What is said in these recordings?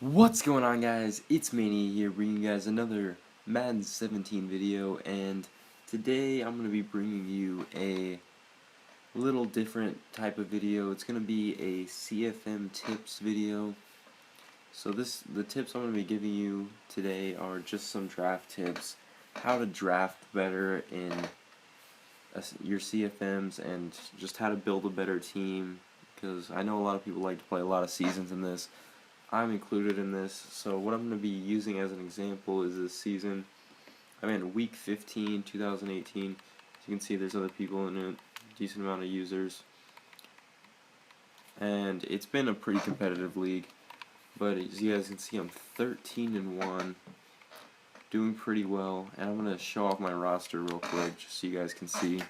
What's going on, guys? It's Mania here, bringing you guys another Madden 17 video, and today I'm going to be bringing you a little different type of video. It's going to be a CFM tips video. So the tips I'm going to be giving you today are just some draft tips, how to draft better in your CFMs, and just how to build a better team, because I know a lot of people like to play a lot of seasons in this. I'm included in this, so what I'm going to be using as an example is this season. I'm in week 15, 2018. As you can see, there's other people in it, decent amount of users, and it's been a pretty competitive league. But as you guys can see, I'm 13-1, doing pretty well, and I'm going to show off my roster real quick just so you guys can see. This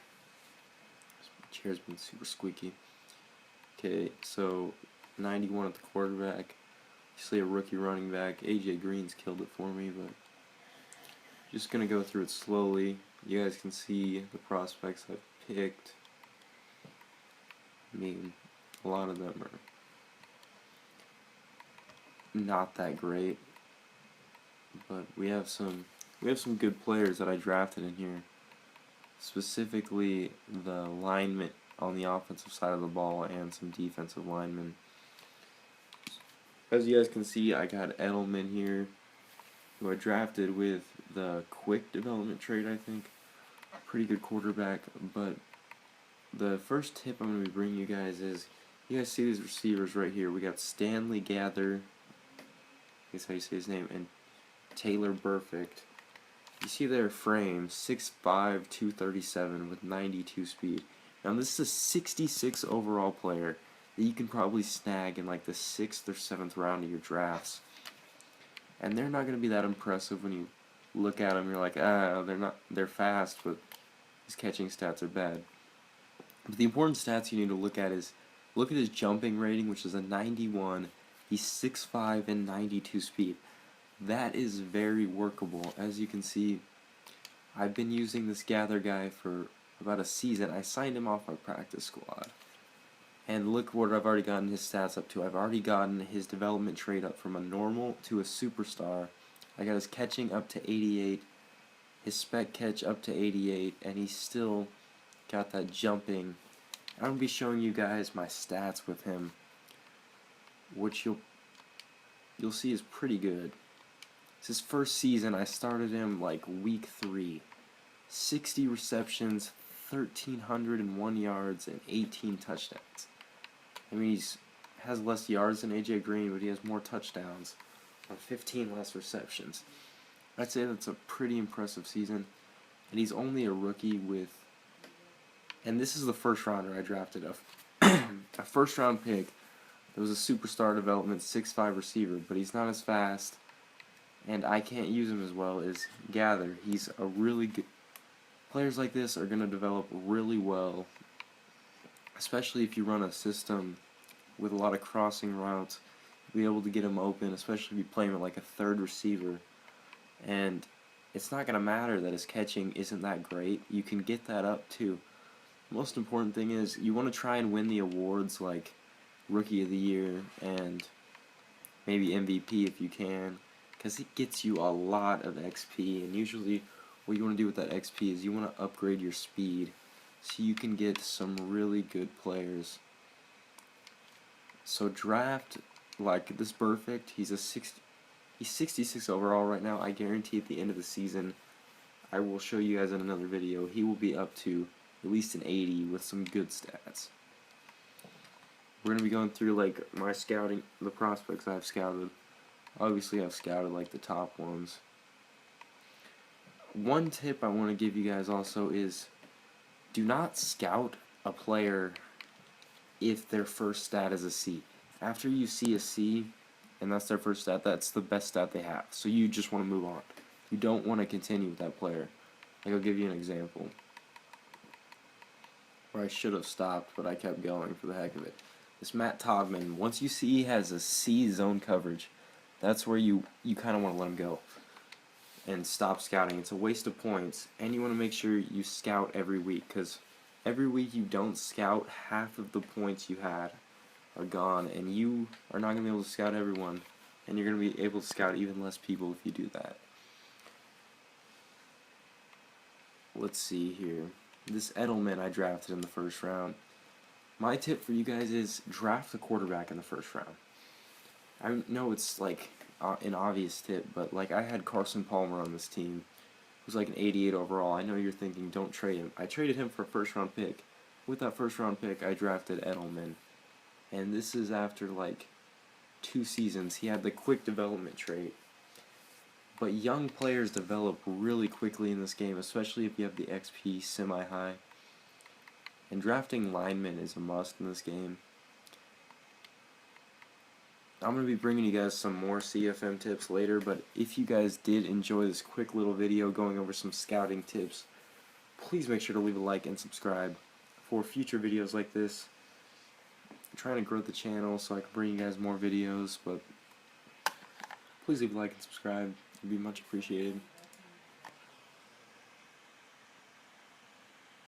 chair's been super squeaky. Okay, so 91 at the quarterback. Obviously a rookie running back. AJ Green's killed it for me, but just gonna go through it slowly. You guys can see the prospects I've picked. I mean, a lot of them are not that great, but we have some good players that I drafted in here. Specifically, the linemen on the offensive side of the ball and some defensive linemen. As you guys can see, I got Edelman here, who I drafted with the quick development trade, I think. Pretty good quarterback, but the first tip I'm going to be bringing you guys is, you guys see these receivers right here. We got Stanley Gather, that's how you say his name, and Taylor Perfect. You see their frame, 6'5", 237 with 92 speed. Now this is a 66 overall player that you can probably snag in like the 6th or 7th round of your drafts. And they're not going to be that impressive when you look at them. You're like, they're fast, but his catching stats are bad. But the important stats you need to look at is, look at his jumping rating, which is a 91. He's 6'5" and 92 speed. That is very workable. As you can see, I've been using this Gather guy for about a season. I signed him off my practice squad. And look what I've already gotten his stats up to. I've already gotten his development trade up from a normal to a superstar. I got his catching up to 88, his spec catch up to 88, and he's still got that jumping. I'm going to be showing you guys my stats with him, which you'll see is pretty good. It's his first season. I started him like week 3. 60 receptions, 1,301 yards, and 18 touchdowns. I mean, he has less yards than AJ Green, but he has more touchdowns on 15 less receptions. I'd say that's a pretty impressive season. And he's only a rookie with, and this is the first rounder I drafted, a first round pick. It was a superstar development 6'5" receiver, but he's not as fast, and I can't use him as well as Gather. He's a really good. Players like this are going to develop really well, especially if you run a system with a lot of crossing routes. You'll be able to get him open, especially if you play him at like a third receiver. And it's not going to matter that his catching isn't that great. You can get that up too. The most important thing is you want to try and win the awards like Rookie of the Year and maybe MVP if you can, because it gets you a lot of XP, and usually what you want to do with that XP is you want to upgrade your speed so you can get some really good players. So draft like this Perfect. He's 66 overall right now. I guarantee at the end of the season, I will show you guys in another video, he will be up to at least an 80 with some good stats. We're going to be going through like my scouting, the prospects I've scouted. Obviously I've scouted like the top ones. One tip I want to give you guys also is, do not scout a player if their first stat is a C. After you see a C and that's their first stat, that's the best stat they have. So you just want to move on. You don't want to continue with that player. Like, I'll give you an example where I should have stopped, but I kept going for the heck of it. This Matt Togman, once you see he has a C zone coverage, that's where you kind of want to let him go and stop scouting. It's a waste of points, and you want to make sure you scout every week, because every week you don't scout, half of the points you had are gone, and you are not going to be able to scout everyone and you're going to be able to scout even less people if you do that. Let's see here. This Edelman I drafted in the first round. My tip for you guys is draft the quarterback in the first round. I know it's like an obvious tip, but like I had Carson Palmer on this team, who's like an 88 overall. I know you're thinking, don't trade him. I traded him for a first-round pick. With that first-round pick, I drafted Edelman. And this is after like 2 seasons. He had the quick development trait. But young players develop really quickly in this game, especially if you have the XP semi-high. And drafting linemen is a must in this game. I'm going to be bringing you guys some more CFM tips later, but if you guys did enjoy this quick little video going over some scouting tips, please make sure to leave a like and subscribe for future videos like this. I'm trying to grow the channel so I can bring you guys more videos, but please leave a like and subscribe. It'd be much appreciated.